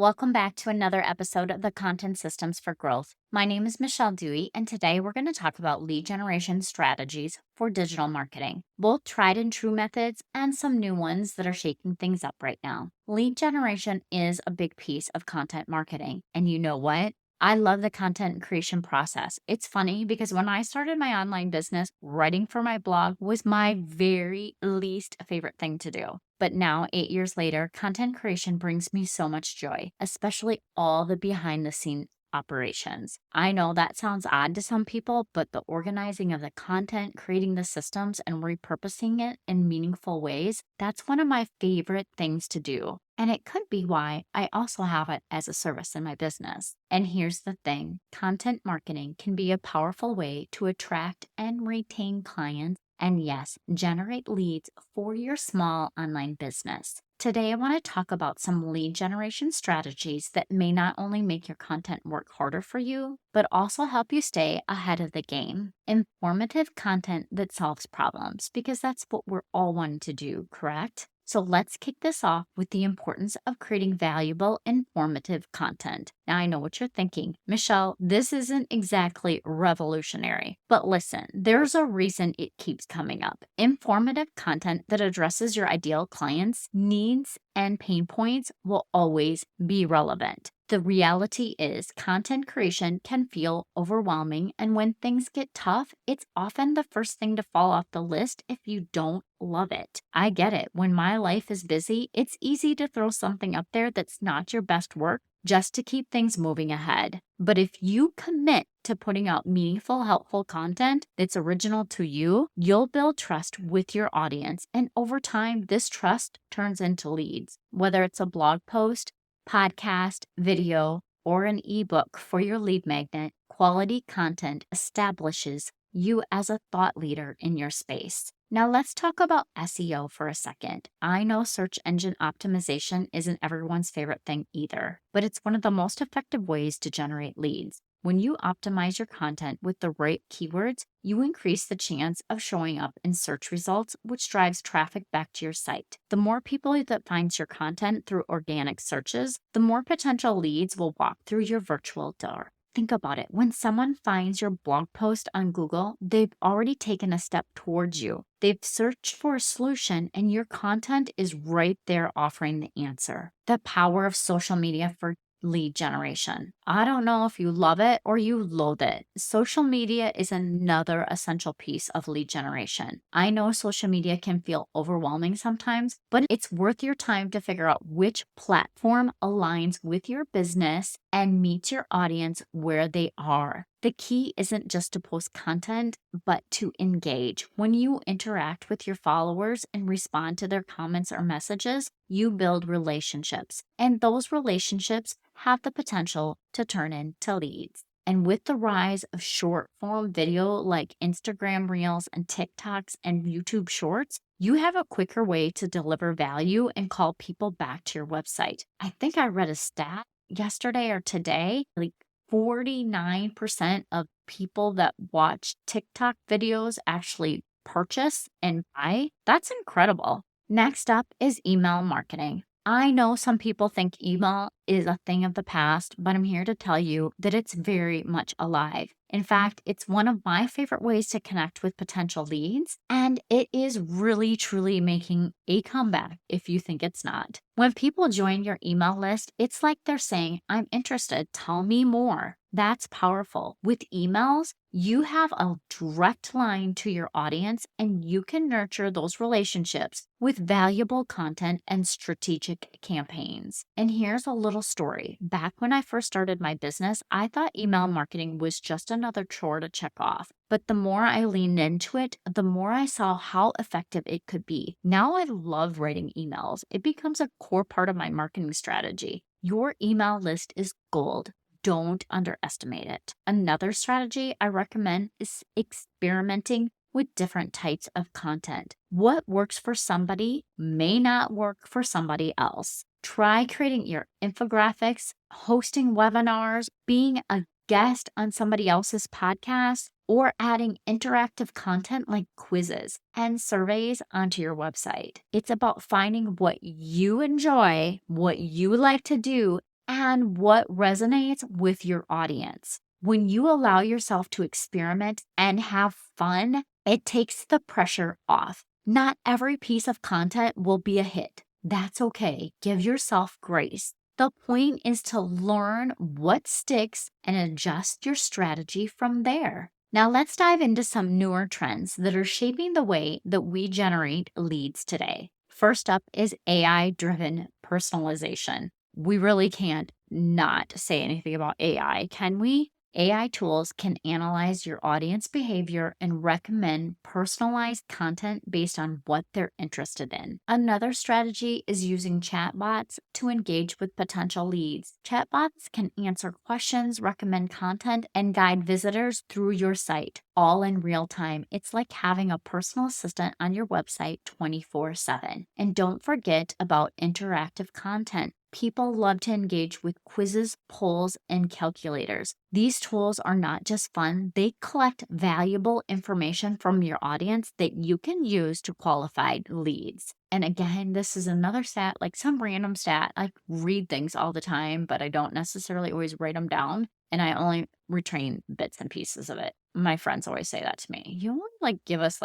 Welcome back to another episode of the Content Systems for Growth. My name is Michelle Dewey, and today we're going to talk about lead generation strategies for digital marketing, both tried and true methods and some new ones that are shaking things up right now. Lead generation is a big piece of content marketing, and you know what? I love the content creation process. It's funny because when I started my online business, writing for my blog was my very least favorite thing to do. But now, 8 years later, content creation brings me so much joy, especially all the behind the scenes operations. I know that sounds odd to some people, but the organizing of the content, creating the systems, and repurposing it in meaningful ways, that's one of my favorite things to do. And it could be why I also have it as a service in my business. And here's the thing, content marketing can be a powerful way to attract and retain clients and yes, generate leads for your small online business. Today, I want to talk about some lead generation strategies that may not only make your content work harder for you, but also help you stay ahead of the game. Informative content that solves problems, because that's what we're all wanting to do, correct? So let's kick this off with the importance of creating valuable, informative content. Now, I know what you're thinking. Michelle, this isn't exactly revolutionary, but listen, there's a reason it keeps coming up. Informative content that addresses your ideal clients' needs and pain points will always be relevant. The reality is, content creation can feel overwhelming, and when things get tough, it's often the first thing to fall off the list if you don't love it. I get it. When my life is busy, it's easy to throw something up there that's not your best work just to keep things moving ahead. But if you commit to putting out meaningful, helpful content that's original to you, you'll build trust with your audience. And over time, this trust turns into leads, whether it's a blog post, podcast, video, or an ebook for your lead magnet. Quality content establishes you as a thought leader in your space. Now let's talk about SEO for a second. I know search engine optimization isn't everyone's favorite thing either, but it's one of the most effective ways to generate leads. When you optimize your content with the right keywords, you increase the chance of showing up in search results, which drives traffic back to your site. The more people that finds your content through organic searches, the more potential leads will walk through your virtual door. Think about it. When someone finds your blog post on Google, they've already taken a step towards you. They've searched for a solution, and your content is right there offering the answer. The power of social media for lead generation. I don't know if you love it or you loathe it. Social media is another essential piece of lead generation. I know social media can feel overwhelming sometimes, but it's worth your time to figure out which platform aligns with your business and meets your audience where they are. The key isn't just to post content, but to engage. When you interact with your followers and respond to their comments or messages, you build relationships, and those relationships have the potential to turn into leads. And with the rise of short form video like Instagram Reels and TikToks and YouTube Shorts, you have a quicker way to deliver value and call people back to your website. I think I read a stat yesterday or today, like 49% of people that watch TikTok videos actually purchase and buy. That's incredible. Next up is email marketing. I know some people think email is a thing of the past, but I'm here to tell you that it's very much alive. In fact, it's one of my favorite ways to connect with potential leads, and it is really, truly making a comeback if you think it's not. When people join your email list, it's like they're saying, I'm interested, tell me more. That's powerful. With emails, you have a direct line to your audience, and you can nurture those relationships with valuable content and strategic campaigns. And here's a little story. Back when I first started my business, I thought email marketing was just another chore to check off. But the more I leaned into it, the more I saw how effective it could be. Now I love writing emails. It becomes a core part of my marketing strategy. Your email list is gold. Don't underestimate it. Another strategy I recommend is experimenting with different types of content. What works for somebody may not work for somebody else. Try creating your infographics, hosting webinars, being a guest on somebody else's podcast, or adding interactive content like quizzes and surveys onto your website. It's about finding what you enjoy, what you like to do, and what resonates with your audience. When you allow yourself to experiment and have fun, it takes the pressure off. Not every piece of content will be a hit. That's okay. Give yourself grace. The point is to learn what sticks and adjust your strategy from there. Now, let's dive into some newer trends that are shaping the way that we generate leads today. First up is AI-driven personalization. We really can't not say anything about AI, can we? AI tools can analyze your audience behavior and recommend personalized content based on what they're interested in. Another strategy is using chatbots to engage with potential leads. Chatbots can answer questions, recommend content, and guide visitors through your site, all in real time. It's like having a personal assistant on your website 24/7. And don't forget about interactive content. People love to engage with quizzes, polls, and calculators. These tools are not just fun, they collect valuable information from your audience that you can use to qualify leads. And again, this is another stat, like some random stat. I read things all the time, but I don't necessarily always write them down. And I only retain bits and pieces of it. My friends always say that to me. You only give us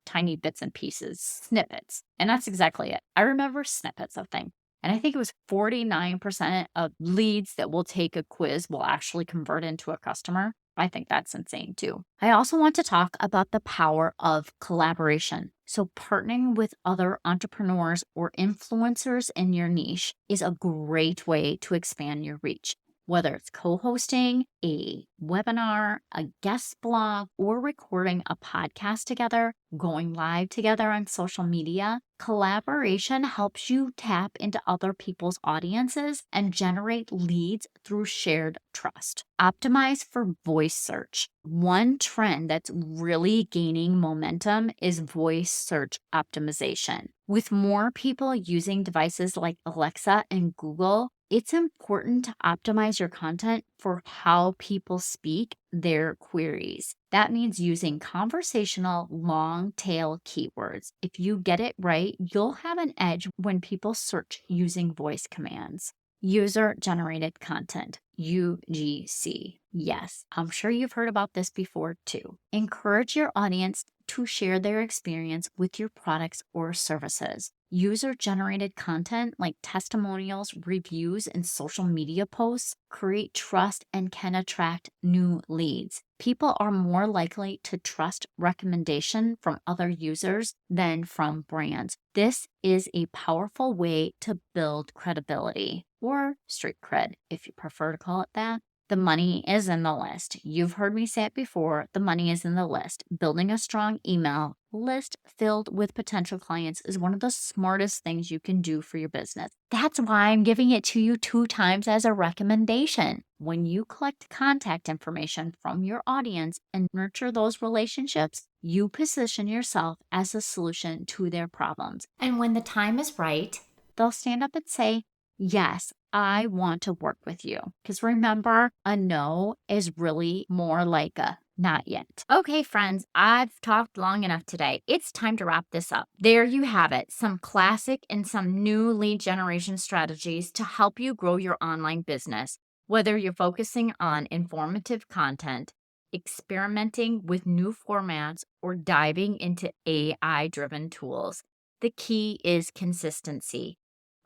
tiny bits and pieces, snippets. And that's exactly it. I remember snippets of things. And I think it was 49% of leads that will take a quiz will actually convert into a customer. I think that's insane too. I also want to talk about the power of collaboration. So partnering with other entrepreneurs or influencers in your niche is a great way to expand your reach. Whether it's co-hosting a webinar, a guest blog, or recording a podcast together, going live together on social media, collaboration helps you tap into other people's audiences and generate leads through shared trust. Optimize for voice search. One trend that's really gaining momentum is voice search optimization. With more people using devices like Alexa and Google, it's important to optimize your content for how people speak their queries. That means using conversational, long tail keywords. If you get it right, you'll have an edge when people search using voice commands. User-generated content, UGC. Yes, I'm sure you've heard about this before too. Encourage your audience to share their experience with your products or services. User-generated content like testimonials, reviews, and social media posts create trust and can attract new leads. People are more likely to trust recommendation from other users than from brands. This is a powerful way to build credibility, or street cred, if you prefer to call it that. The money is in the list. You've heard me say it before. The money is in the list. Building a strong email list filled with potential clients is one of the smartest things you can do for your business. That's why I'm giving it to you 2 times as a recommendation. When you collect contact information from your audience and nurture those relationships, you position yourself as a solution to their problems. And when the time is right, they'll stand up and say, yes, I want to work with you. Because remember, a no is really more like a not yet. Okay, friends, I've talked long enough today. It's time to wrap this up. There you have it, some classic and some new lead generation strategies to help you grow your online business. Whether you're focusing on informative content, experimenting with new formats, or diving into AI-driven tools, the key is consistency.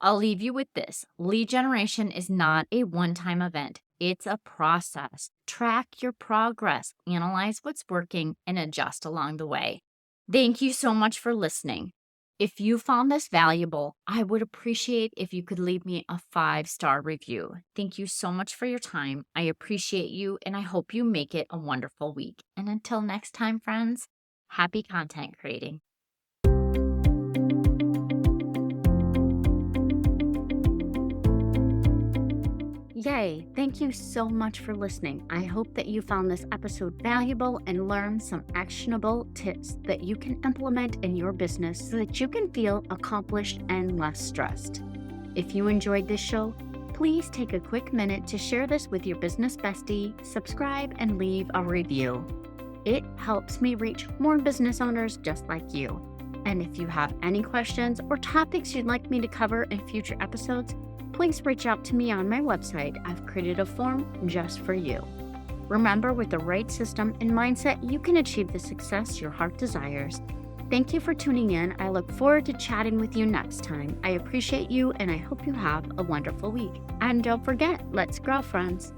I'll leave you with this. Lead generation is not a one-time event. It's a process. Track your progress, analyze what's working, and adjust along the way. Thank you so much for listening. If you found this valuable, I would appreciate if you could leave me a 5-star review. Thank you so much for your time. I appreciate you, and I hope you make it a wonderful week. And until next time, friends, happy content creating. Yay! Thank you so much for listening. I hope that you found this episode valuable and learned some actionable tips that you can implement in your business so that you can feel accomplished and less stressed. If you enjoyed this show, please take a quick minute to share this with your business bestie, subscribe, and leave a review. It helps me reach more business owners just like you. And if you have any questions or topics you'd like me to cover in future episodes, please reach out to me on my website. I've created a form just for you. Remember, with the right system and mindset, you can achieve the success your heart desires. Thank you for tuning in. I look forward to chatting with you next time. I appreciate you, and I hope you have a wonderful week. And don't forget, let's grow, friends.